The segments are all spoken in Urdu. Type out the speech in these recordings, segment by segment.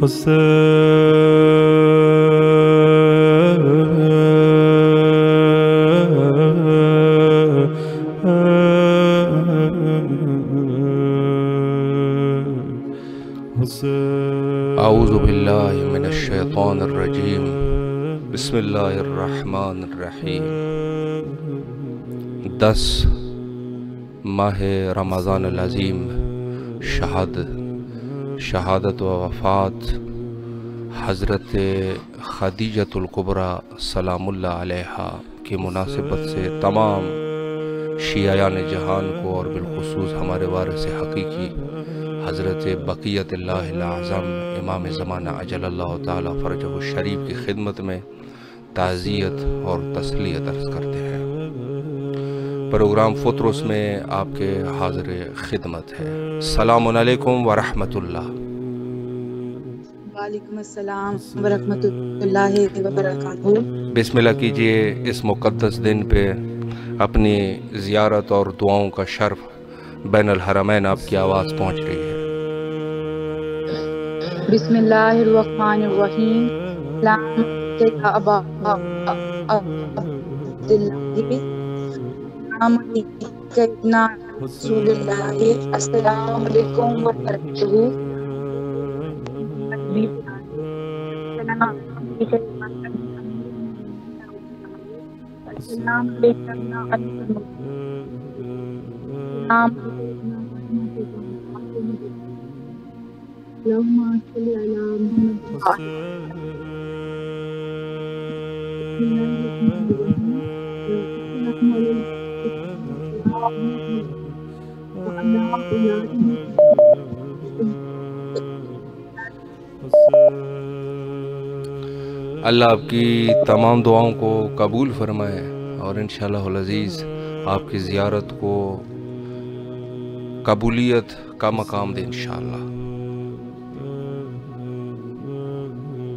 اعوذ باللہ من الشیطان الرجیم بسم اللہ الرحمن الرحیم 10 ماہ رمضان العظیم شہادت و وفات حضرت خدیجۃ الکبریٰ سلام اللہ علیہا کی مناسبت سے تمام شیعیان جہان کو اور بالخصوص ہمارے وارث حقیقی حضرت بقیت اللہ الاعظم امام زمانہ عجل اللہ تعالی فرجہ الشریف کی خدمت میں تعزیت اور تسلیت عرض کرتے ہیں۔ پروگرام فطرس میں آپ کے حاضر خدمت ہے۔ السلام علیکم ورحمۃ اللہ۔ وعلیکم السلام ورحمۃ اللہ وبرکاتہ۔ بسم اللہ کیجئے، اس مقدس دن پہ اپنی زیارت اور دعاؤں کا شرف بین الحرمین آپ کی آواز پہنچ رہی ہے۔ بسم اللہ الرحمن الرحیم۔ سلام علیکم ابا عبداللہ، سلام علیکم رسول اللہ، السلام علیکم ورحمۃ اللہ آپ کی تمام دعاؤں کو قبول فرمائے اور انشاءاللہ العزیز آپ کی زیارت کو قبولیت کا مقام دے انشاءاللہ۔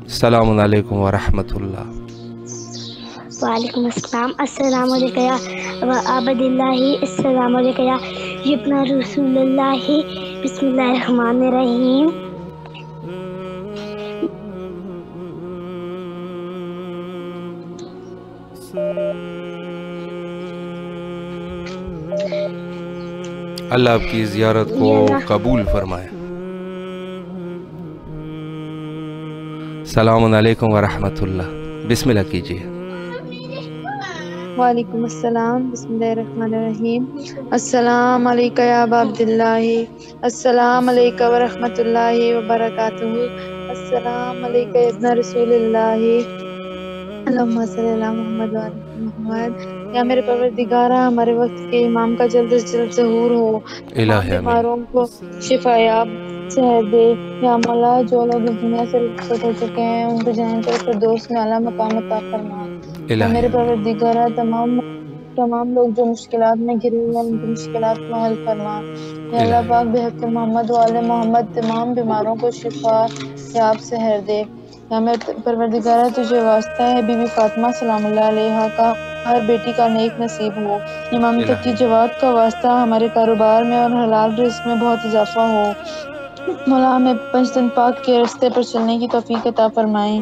السلام علیکم ورحمۃ اللہ۔ وعلیکم السلام۔ السلام علیکم یا ابا عبداللہ، السلام علیکم یا ابن رسول اللہ، بسم اللہ الرحمن الرحیم۔ اللہ آپ کی زیارت کو قبول فرمائے۔ السلام علیکم ورحمۃ اللہ۔ بسم اللہ کیجئے۔ وعلیکم السلام، بسم اللہ الرحمن الرحیم۔ السلام علیکم یا ابا عبداللہ، السلام علیکم ورحمۃ اللہ وبرکاتہ، السلام علیکم یا ابن رسول اللہ، اللہم صلی علی محمد وعلی محمد۔ یا میرے پروردگارہ، ہمارے وقت کے امام کا جلد از جلد ظہور ہو، تمام بیماروں کو شفا یاب صحت دے۔ یا مولا، جو لوگ اس دنیا سے رخصت ہو چکے ہیں ان کو جنت الفردوس میں اعلیٰ مقام عطا فرما۔ یا میرے پروردگارہ، تمام لوگ جو مشکلات میں گھرے ہوئے ہیں ان کی مشکلات کو حل فرما۔ یا اللہ پاک بحق محمد وآل محمد تمام بیماروں کو شفا یاب صحت دے۔ یا میرے پروردگارہ، تجھے واسطہ ہے بی بی فاطمہ سلام اللہ علیہا کا ہر بیٹی کا نیک نصیب ہو۔ امام تقی جواد کا واسطہ ہمارے کاروبار میں اور حلال رزق میں بہت اضافہ ہو۔ مولا، ہمیں 5 دن پاک کے راستے پر چلنے کی توفیق عطا فرمائیں۔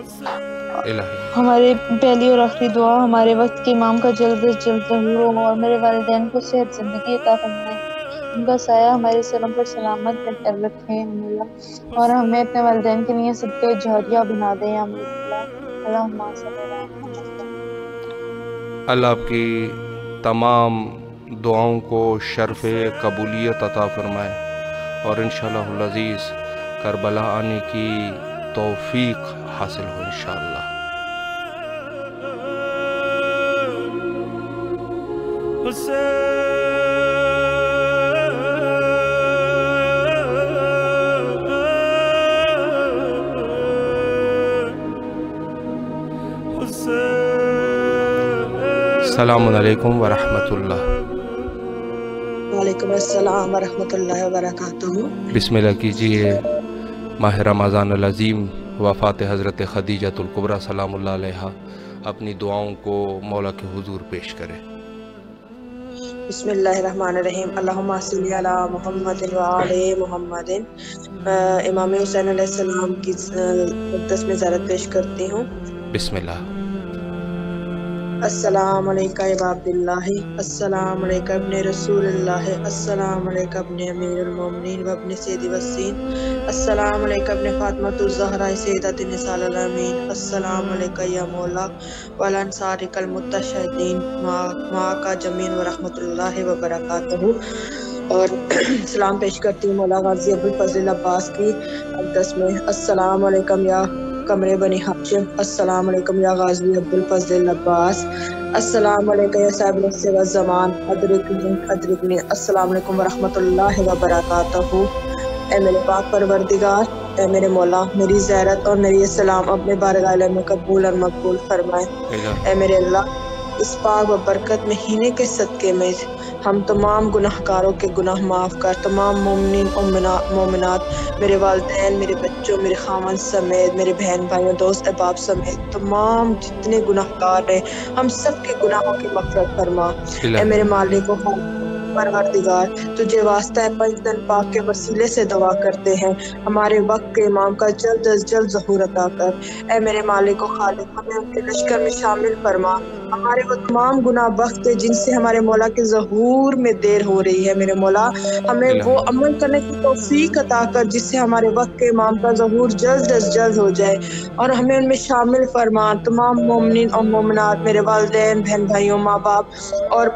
ہماری پہلی اور آخری دعا، ہمارے وقت کے امام کا جلد از جلد ظہور ہو اور میرے والدین کو صحت زندگی عطا فرمائیں، ان کا سایہ ہمارے سروں پر سلامت بہتر رکھیں اور ہمیں اپنے والدین کے لیے صدقہ جاریہ بنا دیں۔ اللہم صلی علی محمد۔ اللہ آپ کی تمام دعاؤں کو شرف قبولیت عطا فرمائے اور انشاءاللہ العزیز کربلا آنے کی توفیق حاصل ہو انشاءاللہ۔ السلام علیکم ورحمۃ اللہ۔ وعلیکم السلام ورحمۃ اللہ وبرکاتہ۔ بسم اللہ کیجئے، ماہ رمضان العظیم وفات حضرت خدیجۃ الکبریٰ سلام اللہ علیہا، اپنی دعاؤں کو مولا کے حضور پیش کرے۔ بسم اللہ الرحمن الرحیم اللہم صلی علی محمد و آل محمد۔ امام حسین علیہ السلام کی مقدس میں زیارت پیش کرتی ہوں۔ بسم اللہ۔ السلام علیکہ یا عبداللہ، السلام علیکہ ابن رسول اللہ، السلام علیکہ ابن امیر المومنین و ابن سید وسین، السلام علیکہ ابن فاطمۃ الزہرا سیدۃ النساء العالمین، السلام علیکہ یا مولا والانصارک المتشہدین معاکا جمین و رحمۃ اللہ وبرکاتہ۔ اور سلام پیش کرتی ہوں مولا غازی ابوالفضل عباس کی مقدس میں۔ السلام علیکم یا قمر بنی ہاشم، السلام علیکم یا غازی ابوالفضل عباس، السلام علیکم یا صاحب العصر والزمان، ادرکنی، السلام علیکم ورحمۃ اللہ وبرکاتہ۔ اے میرے پاک پروردگار، اے میرے مولا، میری زیارت اور میری سلام اپنے بارگاہ میں قبول اور مقبول فرمائے۔ اے میرے اللہ، اس پاک و برکت مہینے کے صدقے میں ہم تمام گناہ گاروں کے گناہ معاف کر، تمام مومنین مومنات، میرے والدین، میرے بچوں، میرے خاوند سمیت، میرے بہن بھائیوں، دوست احباب سمیت تمام جتنے گناہ گار ہیں، ہم سب کے گناہوں کی مغفرت فرما۔ اے میرے مالک و پروردگار، تجھے واسطہ پنجتن پاک کے وسیلے سے دعا کرتے ہیں، ہمارے وقت کے امام کا جلد از جلد ظہور عطا کر۔ اے میرے مالک و خالق، ہمیں ان کے لشکر میں شامل فرما۔ ہمارے وہ تمام گناہ بخت جن سے ہمارے مولا کے ظہور میں دیر ہو رہی ہے، میرے مولا ہمیں وہ عمل کرنے کی توفیق عطا کر جس سے ہمارے وقت کے امام کا ظہور جلد از جلد ہو جائے، اور ہمیں ان میں شامل فرما۔ تمام مومنین اور مومنات، میرے والدین، بہن بھائیوں، ماں باپ اور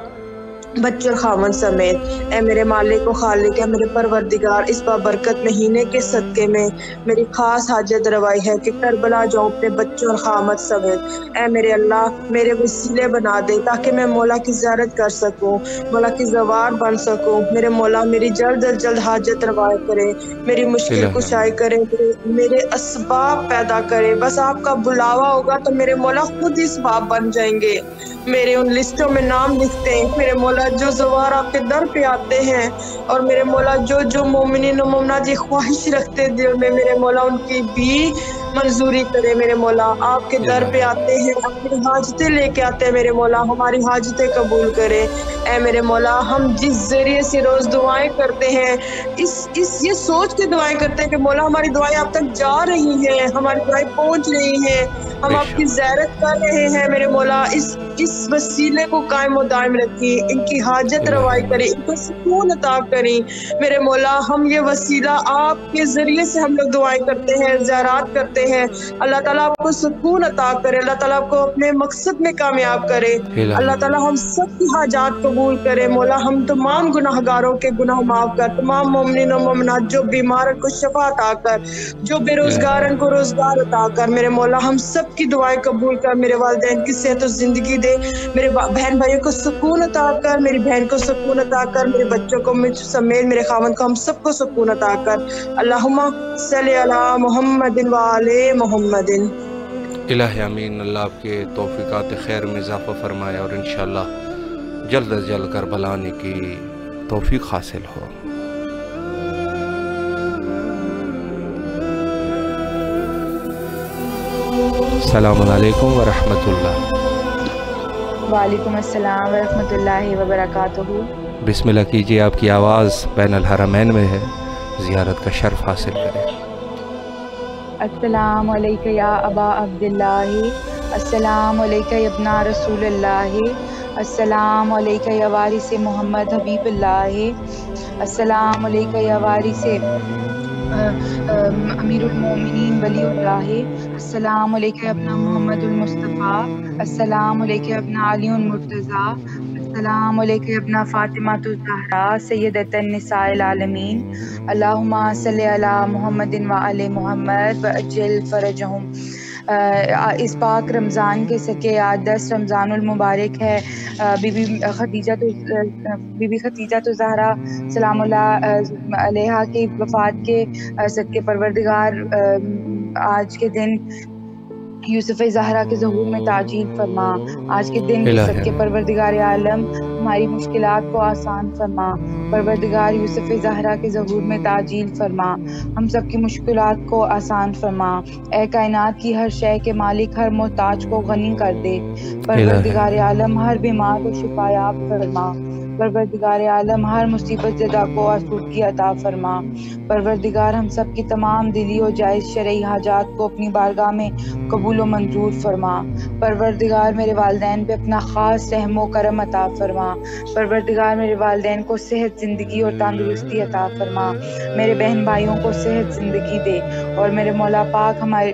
بچوں خاون سمیت، اے میرے مالک و خالق، اے میرے پروردگار، اس بابرکت مہینے کے صدقے میں میری خاص حاجت روائی ہے کہ کربلا جاؤں اپنے بچوں اور خامد سمیت۔ اے میرے اللہ، میرے وسیلے بنا دے تاکہ میں مولا کی زیارت کر سکوں، مولا کی زوار بن سکوں۔ میرے مولا میری جلد از جلد حاجت روائی کرے، میری مشکل کشائی کرے، میرے اسباب پیدا کرے۔ بس آپ کا بلاوا ہوگا تو میرے مولا خود ہی اسباب بن جائیں گے، میرے ان لسٹوں میں نام لکھتے ہیں۔ میرے مولا جو زوار آپ کے در پہ آتے ہیں، اور میرے مولا جو مومنین و مومنات یہ خواہش رکھتے دل میں، میرے مولا ان کی بھی منظوری کرے۔ میرے مولا آپ کے در پہ آتے ہیں، اپنی حاجتیں لے کے آتے ہیں، میرے مولا ہماری حاجتیں قبول کرے۔ اے میرے مولا، ہم جس ذریعے سے روز دعائیں کرتے ہیں، یہ سوچ کے دعائیں کرتے ہیں کہ مولا ہماری دعائیں آپ تک جا رہی ہیں، ہماری دعائیں پہنچ رہی ہیں، ہم آپ کی زیارت کر رہے ہیں۔ میرے مولا اس وسیلے کو قائم و دائم رکھی، ان کی حاجت روائی کریں، ان کو سکون عطا کریں۔ میرے مولا ہم یہ وسیلہ آپ کے ذریعے سے ہم لوگ دعائیں کرتے ہیں، زیارات کرتے ہیں، اللہ تعالیٰ آپ کو سکون عطا کرے، اللہ تعالیٰ آپ کو اپنے مقصد میں کامیاب کرے، اللہ تعالیٰ ہم سب کی حاجات قبول کرے۔ مولا ہم تمام گناہ گاروں کے گناہ معاف کر، تمام مومنین و مومنات جو بیمار کو شفا عطا کر، جو بے روزگار ان کو روزگار عطا کر۔ میرے مولا ہم سب کی دعائیں قبول کر، میرے والدین کی صحت و زندگی دے، میرے بہن بھائیوں کو سکون عطا کر، میری بہن کو سکون عطا کر، میرے بچوں کو مجھ سمیت، میرے خاوند کو، ہم سب کو سکون عطا کر۔ اللہم صلی علی محمد و آل محمد۔ الہ امین، اللہ آپ کے توفیقات خیر میں اضافہ فرمائے اور انشاءاللہ جلد از جلد کربلا آنے کی توفیق حاصل ہو۔ السلام علیکم ورحمۃ اللہ۔ وعلیکم السلام ورحمۃ اللہ وبرکاتہ۔ بسم اللہ کیجیے، آپ کی آواز بین الحرمین میں ہے، زیارت کا شرف حاصل کریں۔ السلام علیکہ یا ابا عبداللہ، السلام علیکہ یا ابن رسول اللہ، السلام علیکہ یا وارث محمد حبیب اللہ، السلام علیکہ یا وارث امیر المومنین ولی اللہ، السلام علیکہ یا ابن محمد المصطفیٰ، السلام علیکہ یا ابن علی المرتضیٰ، السلام علیکہ یا ابن فاطمہ الزہرا سیدۃ النساء العالمین، اللہم صلی علی محمد وعلی محمد وعجل فرجہم۔ اس پاک رمضان کے سکے آج 10 رمضان المبارک ہے۔ بی بی خدیجہ زہرا سلام اللہ علیہا کی وفات کے صدقے پروردگار آج کے دن یوسف زہرا کے ظہور میں تعجیل فرما۔ آج کے دن کے صدقے پروردگار عالم ہماری مشکلات کو آسان فرما۔ پروردگار یوسف زہرا کے ظہور میں تعجیل فرما، ہم سب کی مشکلات کو آسان فرما۔ اے کائنات کی ہر شے کے مالک، ہر محتاج کو غنی کر دے۔ پروردگار عالم ہر بیمار کو شفا یاب فرما۔ پروردگار عالم ہر مصیبت زدہ کو آسودگی عطا فرما۔ پروردگار ہم سب کی تمام دلی و جائز شرعی حاجات کو اپنی بارگاہ میں قبول و منظور فرما۔ پروردگار میرے والدین پہ اپنا خاص رحم و کرم عطا فرما۔ پروردگار میرے والدین کو صحت، زندگی اور تندرستی عطا فرما۔ میرے بہن بھائیوں کو صحت، زندگی دے، اور میرے مولا پاک ہمارے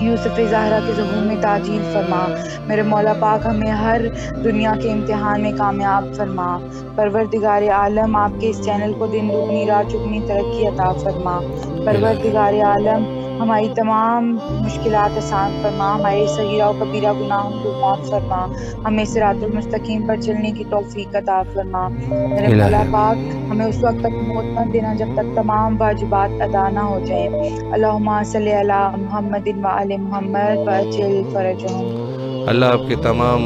یوسف زہرا کے ظہور میں تعجیل فرما۔ میرے مولا پاک ہمیں ہر دنیا کے امتحان میں کامیاب فرما۔ پروردگار عالم آپ کے اس چینل کو دن دگنی رات چگنی ترقی عطا فرما۔ پروردگار عالم ہماری تمام مشکلات آسان فرما، ہمارے صغیرہ و کبیرہ گناہوں کو معاف فرما، ہمیں صراط المستقیم پر چلنے کی توفیق عطا فرما۔ میرے مولا پاک ہمیں اس وقت تک موت نہ دینا جب تک تمام واجبات ادا نہ ہو جائیں۔ اللہم صلی علی محمد وآل محمد وعجل فرجہم۔ اللہ آپ کے تمام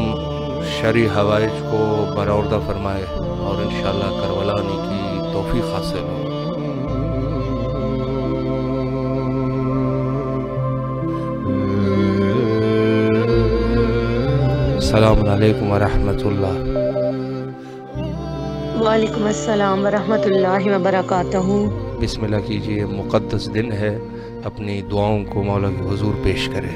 شرعی حوائج کو برآوردہ فرمائے اور انشاءاللہ کربلا آنے کی توفیق حاصل ہو۔ السلام علیکم ورحمۃ اللہ۔ وعلیکم السلام ورحمۃ اللہ وبرکاتہ۔ بسم اللہ کیجئے، مقدس دن ہے، اپنی دعاؤں کو مولا کے حضور پیش کریں۔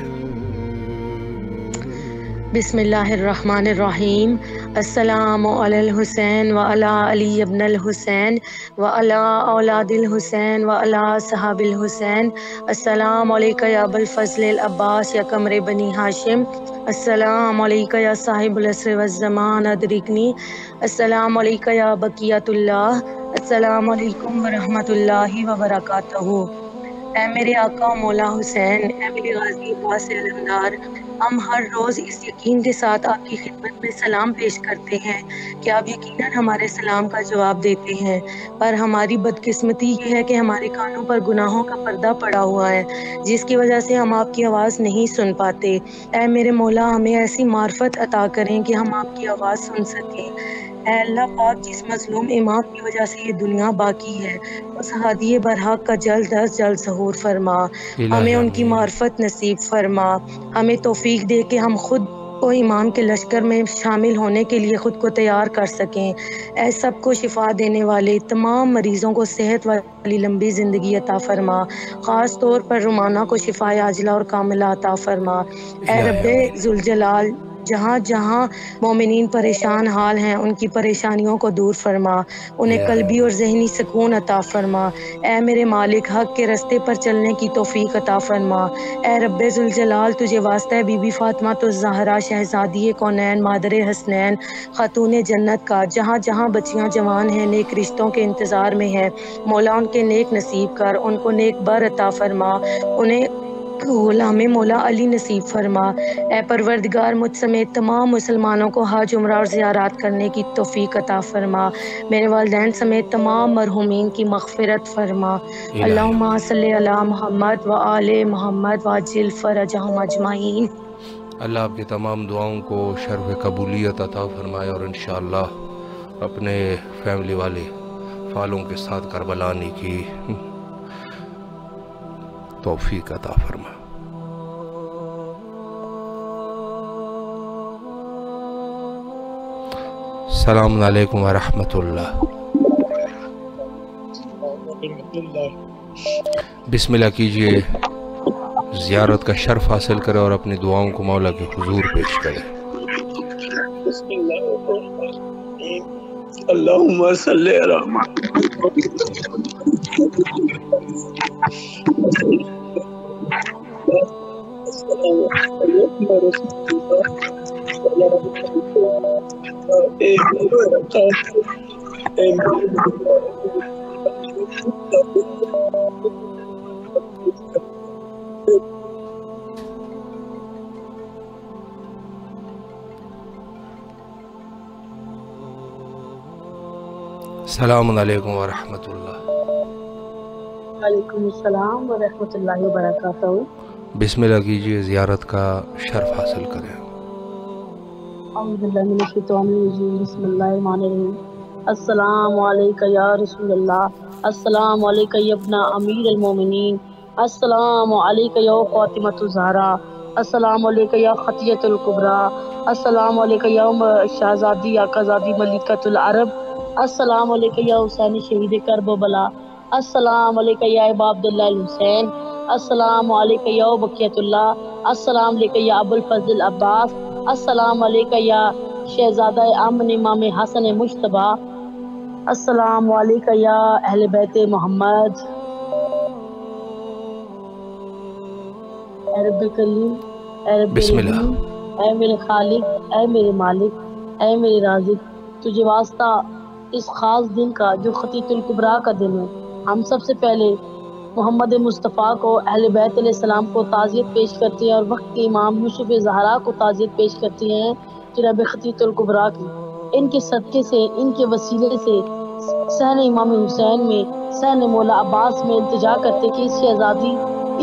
بسم اللہ الرحمن الرحیم۔ السلام علی الحسین وعلی علی ابن الحسین وعلی اولاد الحسین وعلی صحاب الحسین۔ السلام علیکہ یا ابا الفضل العباس یا قمر بنی ہاشم۔ السلام علیکہ یا صاحب العصر والزمان ادرکنی۔ السلام علیکہ یا بقیۃ اللہ۔ السلام علیکم ورحمۃ اللہ وبرکاتہ۔ اے میرے آقا مولا حسین، اے میرے غازی عباس علمدار، ہم ہر روز اس یقین کے ساتھ آپ کی خدمت میں سلام پیش کرتے ہیں کہ آپ یقیناً ہمارے سلام کا جواب دیتے ہیں، پر ہماری بدقسمتی یہ ہے کہ ہمارے کانوں پر گناہوں کا پردہ پڑا ہوا ہے، جس کی وجہ سے ہم آپ کی آواز نہیں سن پاتے۔ اے میرے مولا، ہمیں ایسی معرفت عطا کریں کہ ہم آپ کی آواز سن سکیں۔ اے اللہ پاک، جس مظلوم امام کی وجہ سے یہ دنیا باقی ہے، اس ہادی برحق کا جلد از جلد ظہور فرما، ہمیں ان کی معرفت نصیب فرما، ہمیں توفیق دے کہ ہم خود کو امام کے لشکر میں شامل ہونے کے لیے خود کو تیار کر سکیں۔ اے سب کو شفا دینے والے، تمام مریضوں کو صحت والی لمبی زندگی عطا فرما، خاص طور پر رومانہ کو شفا عاجلہ اور کاملہ عطا فرما۔ اے رب ذوالجلال، جہاں جہاں مومنین پریشان حال ہیں ان کی پریشانیوں کو دور فرما، انہیں قلبی اور ذہنی سکون عطا فرما۔ اے میرے مالک، حق کے رستے پر چلنے کی توفیق عطا فرما۔ اے رب ذوالجلال، تجھے واسطہ ہے بی بی فاطمہ الزہرا شہزادی کونین مادر حسنین خاتون جنت کا، جہاں جہاں بچیاں جوان ہیں نیک رشتوں کے انتظار میں ہیں، مولا ان کے نیک نصیب کر، ان کو نیک بر عطا فرما، انہیں غلام مولا علی نصیب فرما۔ اے پروردگار، مجھ سمیت تمام مسلمانوں کو حج عمرہ اور زیارات کرنے کی توفیق عطا فرما، میرے والدین سمیت تمام مرحومین کی مغفرت فرما۔ اللہم صلی علی محمد وآل محمد وعجل فرجہم اجمعین۔ اللہ آپ کی تمام دعاؤں کو شرف قبولیت عطا فرمائے اور انشاءاللہ اپنے فیملی والے فالوں کے ساتھ کربلا آنے کی توفیق عطا فرمائے۔ السلام علیکم ورحمۃ اللہ۔ بسم اللہ کیجئے، زیارت کا شرف حاصل کرے اور اپنی دعاؤں کو مولا کے حضور پیش کرے۔ اللہم صلی علی السلام علیکم ورحمۃ اللہ۔ وعلیکم السلام ورحمۃ اللہ وبرکاتہ۔ بسم اللہ کیجئے، زیارت کا شرف حاصل کریں۔ اعوذ باللہ من الشیطان الرجیم بسم اللہ الرحمن الرحیم السلام علیکم یا رسول اللہ، السلام علیکم یا ابن امیر المومنین، السلام علیکم یا فاطمۃ الزہرا، السلام علیکم یا خطیۃ الکبریٰ، السلام علیکم یا شہزادی آقازادی ملکۃ العرب، السلام علیکم یا حسین شہید کربلا، السلام علیکم یا ابا عبداللہ الحسین، السلام علیکم یا بقیت اللہ، السلام علیکم یا ابو الفضل عباس، السلام علیکم یا شہزادہ امن امام حسن مجتبیٰ، السلام علیکم یا اہل بیت محمد۔ اے رب کریم، اے رب بسم اللہ۔ رحیم، اے میرے خالق، اے میرے مالک، اے میرے رازق، تجھے واسطہ اس خاص دن کا جو خطیۃ الکبریٰ کا دن ہے، ہم سب سے پہلے محمد مصطفیٰ کو، اہل بیت علیہ السلام کو تعزیت پیش کرتے ہیں اور وقت کے امام یوسف زہرا کو تعزیت پیش کرتے ہیں جناب خطیۃ الکبریٰ کی۔ ان کے صدقے سے، ان کے وسیلے سے صحن امام حسین میں، صحن مولا عباس میں التجا کرتے کہ اس شہزادی،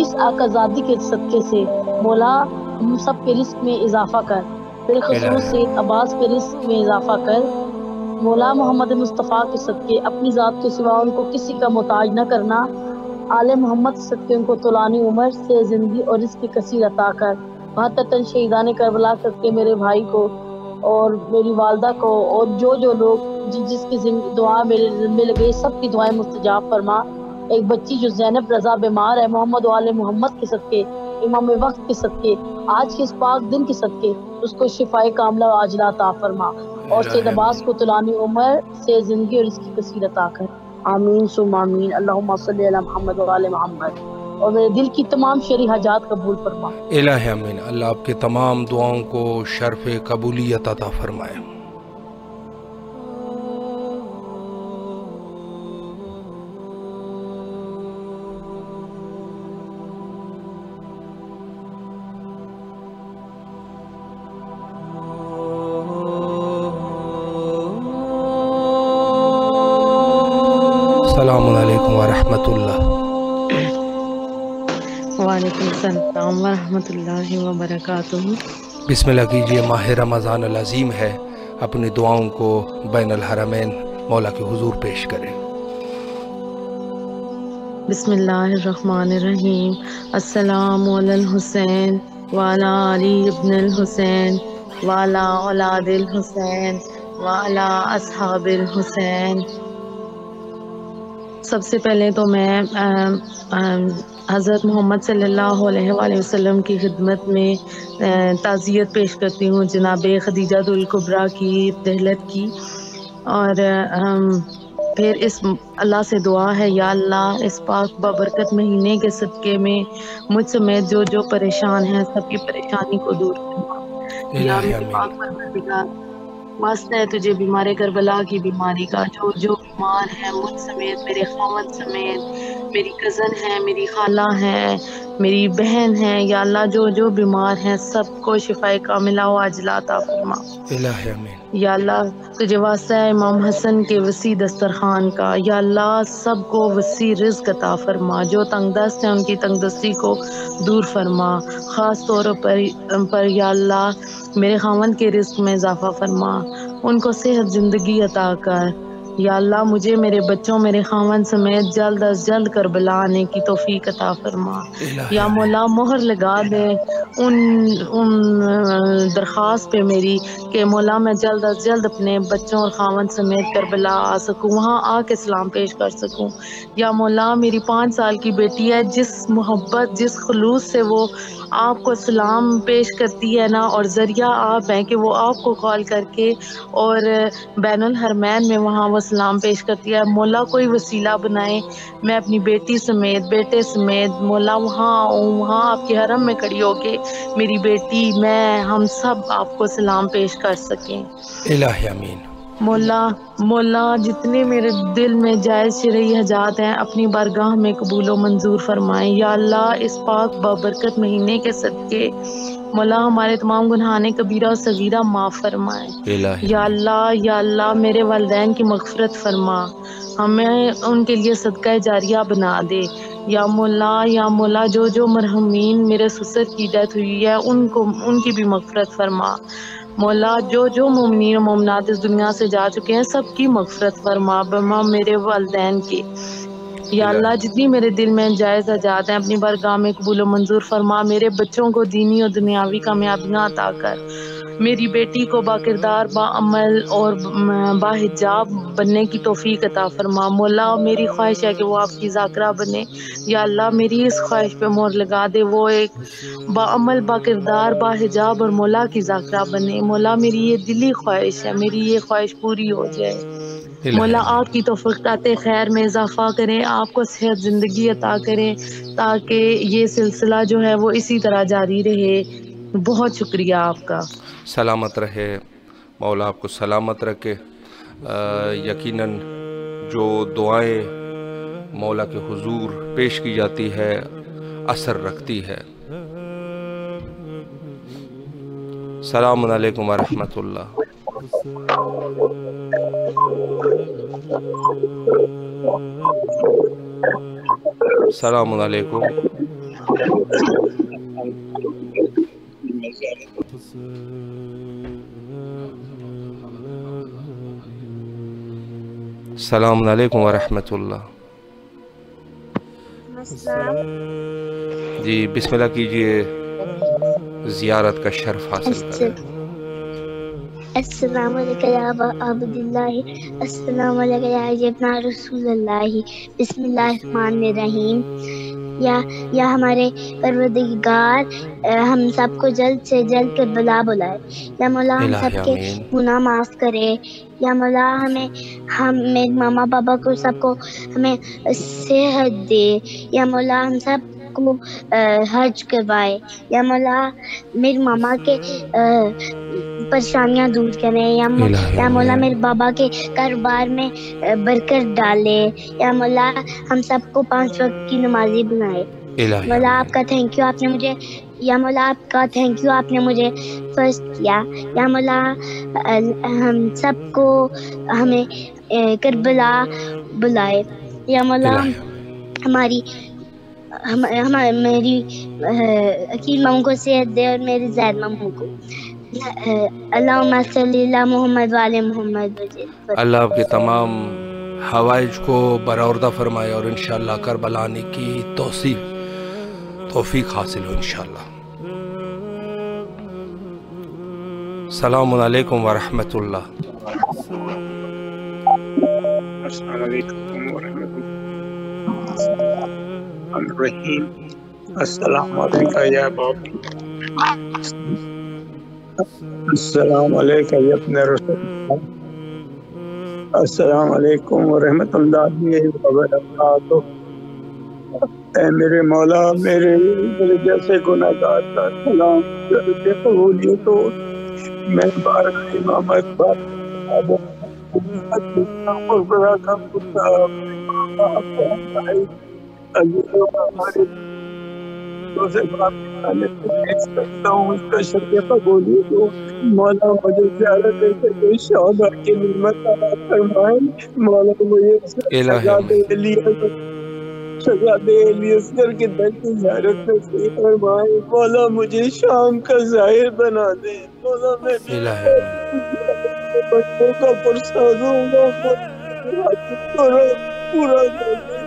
اس آقازادی کے صدقے سے مولا ہم سب کے رزق میں اضافہ کر، بالخصوص سید عباس کے رزق میں اضافہ کر۔ مولا محمد مصطفیٰ کے صدقے اپنی ذات کے سوا ان کو کسی کا محتاج نہ کرنا، آل محمد صدقے ان کو طولانی عمر سے زندگی اور رزق کثیر عطا کر۔ 72 شہیدان کربلا صدقے میرے بھائی کو اور میری والدہ کو اور جو لوگ جس کی دعا میرے ذمے لگے، سب کی دعائیں مستجاب فرما۔ ایک بچی جو زینب رضا بیمار ہے، محمد و آل محمد کے صدقے، امام وقت کے صدقے، آج کے اس پاک دن کے صدقے اس کو شفائے کاملہ و عاجلہ عطا فرما، اور سید عباس کو طولانی عمر سے زندگی اور رزق کثیر عطا کر۔ آمین ثم آمین۔ اللہم صلی علی محمد و آل محمد، اور میرے دل کی تمام شرعی حاجات قبول فرما۔ الہ امین۔ اللہ آپ کے تمام دعاؤں کو شرف قبولیت عطا فرمائے۔ السلام علیکم ورحمۃ اللہ۔ وعلیکم السلام ورحمۃ اللہ وبرکاتہ۔ بسم اللہ کیجئے، ماہ رمضان العظیم ہے، اپنی دعاؤں کو بین الحرمین مولا کے حضور پیش کریں۔ بسم اللہ الرحمن الرحیم۔ السلام علی الحسین وعلی علی ابن الحسین وعلی اولاد الحسین وعلی اصحاب الحسین۔ سب سے پہلے تو میں حضرت محمد صلی اللہ علیہ وآلہ وسلم کی خدمت میں تعزیت پیش کرتی ہوں جناب خدیجہ الکبریٰ کی رحلت کی، اور پھر اس اللہ سے دعا ہے، یا اللہ اس پاک بابرکت مہینے کے صدقے میں مجھ سمیت جو پریشان ہیں سب کی پریشانی کو دور کرنا۔ یا میرے پاک پروردگار، واسطہ ہے تجھے بیمار کربلا کی بیماری کا، جو بیمار ہیں مجھ سمیت، میرے خاوند سمیت، میری کزن ہے، میری خالہ ہے، میری بہن ہے، یا اللہ جو بیمار ہیں سب کو شفائے کاملہ و عاجلہ عطا فرما۔ الہ امین۔ یا اللہ تجھے واسطہ ہے امام حسن کے وسیع دسترخوان کا، یا اللہ سب کو وسیع رزق عطا فرما، جو تنگ دست ہیں ان کی تنگ دستی کو دور فرما، خاص طور پر یا اللہ میرے خاوند کے رزق میں اضافہ فرما، ان کو صحت زندگی عطا کر۔ یا اللہ مجھے، میرے بچوں، میرے خاوند سمیت جلد از جلد کربلا آنے کی توفیق عطا فرما۔ یا مولا مہر لگا دے ان درخواست پہ میری کہ مولا میں جلد از جلد اپنے بچوں اور خاوند سمیت کربلا آ سکوں، وہاں آ کے سلام پیش کر سکوں۔ یا مولا میری 5 سال کی بیٹی ہے، جس محبت، جس خلوص سے وہ آپ کو سلام پیش کرتی ہے نا، اور ذریعہ آپ ہیں کہ وہ آپ کو کال کر کے اور بین الحرمین میں وہاں وہ سلام پیش کرتی ہے، مولا کوئی وسیلہ بنائے، میں اپنی بیٹی سمیت، بیٹے سمیت مولا وہاں آؤں، وہاں آپ کے حرم میں کھڑی ہو کے میری بیٹی، میں، ہم سب آپ کو سلام پیش کر سکیں۔ الہ امین۔ مولا جتنے میرے دل میں جائز شرعی حاجات ہیں اپنی بارگاہ میں قبول و منظور فرمائیں۔ یا اللہ اس پاک بابرکت مہینے کے صدقے مولا ہمارے تمام گناہان کبیرہ و صغیرہ معاف فرمائیں۔ یا اللہ میرے والدین کی مغفرت فرما، ہمیں ان کے لیے صدقہ جاریہ بنا دے۔ یا مولا جو مرحومین میرے سسر کی ڈیتھ ہوئی ہے ان کی بھی مغفرت فرما۔ مولا جو جو مومنین و مومنات اس دنیا سے جا چکے ہیں سب کی مغفرت فرما، بما میرے والدین کی۔ یا اللہ جتنی میرے دل میں جائز حاجات ہیں اپنی بارگاہ میں قبول و منظور فرما، میرے بچوں کو دینی اور دنیاوی کامیابیاں عطا کر، میری بیٹی کو باکردار، باعمل اور باحجاب بننے کی توفیق عطا فرما۔ مولا میری خواہش ہے کہ وہ آپ کی ذاکرہ بنے، یا اللہ میری اس خواہش پہ مہر لگا دے، وہ ایک باعمل، باکردار، باحجاب اور مولا کی ذاکرہ بنے۔ مولا میری یہ دلی خواہش ہے، میری یہ خواہش پوری ہو جائے۔ مولا آپ کی توفیقات خیر میں اضافہ کریں، آپ کو صحت زندگی عطا کریں تاکہ یہ سلسلہ جو ہے وہ اسی طرح جاری رہے۔ بہت شکریہ آپ کا۔ سلامت رہے، مولا آپ کو سلامت رکھے۔ یقیناً جو دعائیں مولا کے حضور پیش کی جاتی ہے اثر رکھتی ہے۔ السلام علیکم ورحمۃ اللہ۔ السلام علیکم۔ السلام علیکم ورحمۃ اللہ۔ جی بسم اللہ کیجئے، زیارت کا شرف حاصل کریں۔ السلام علیکم یا ابا عبداللہ، السلام علیکم یا ابن رسول اللہ، بسم اللہ الرحمن الرحیم۔ یا ہمارے پروردگار ہم سب کو جلد سے جلد کربلا بلائے، یا مولا ہم سب کے گناہ معاف کرے، یا مولا ہم میرے ماما پاپا کو سب کو ہمیں صحت دے، یا مولا ہم سب کو حج کروائے، یا مولا میرے ماما کے پریشانیاں دور کریں، یا مولا میرے بابا کے کاروبار میں برکت ڈالے، یا مولا ہم سب کو 5 وقت کی نمازی بنائے۔ مولا آپ کا تھینک یو، آپ نے مجھے، یا مولا آپ کا تھینک یو آپ نے مجھے فرسٹ کیا، یا مولا ہم سب کو ہمیں کربلا بلائے، یا مولا میری عقیل ماموں کو صحت دے اور میری زید ماموں کو۔ اللہم صلی علی محمد وعلی محمد۔ اللہ آپ کے تمام حوائج کو برآوردہ فرمائے اور انشاءاللہ کربلا آنے کی توفیق حاصل ہو انشاءاللہ۔ السلام علیکم ورحمۃ اللہ۔ السلام علیکم ورحمۃ اللہ الرحیم۔ السلام علیکم یا باپ، السلام علیکم یا ابن رسول، السلام علیکم ورحمۃ اللہ وبرکاتہ۔ اے میرے مولا، میرے جیسے گناہ گار کا سلام قبولیت ہو۔ میں بارگاہ امامت اس کا شکریہ قبولیت ہو۔ مولا مجھے زیارت کے شہدا کی نعمت عطا فرمائے۔ مولا مجھے شہزاد الیاصغر کے در کی زیارت نصیب فرمائے۔ مولا مجھے شام کا ظاہر بنا دے۔ مولا میں بچوں کا پرساز ہوں گا، پورا کر دے۔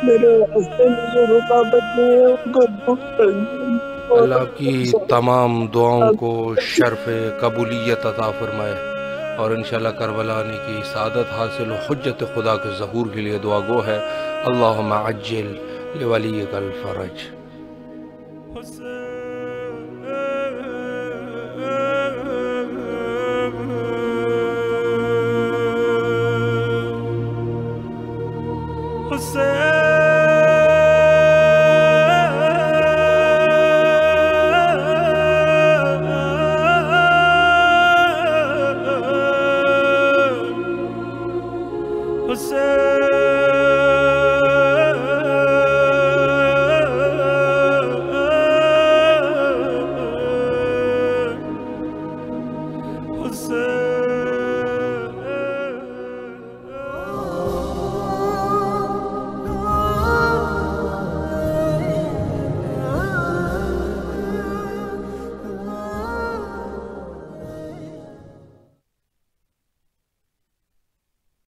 میرے راستے میں جو رکاوٹ نہیں ہے ان کو دور کر دے۔ اللہ کی تمام دعاؤں کو شرف قبولیت عطا فرمائے اور انشاءاللہ کربلا آنے کی سعادت حاصل و حجت خدا کے ظہور کے لیے دعا گو ہے۔ اللہم عجل لولیک الفرج۔ حسین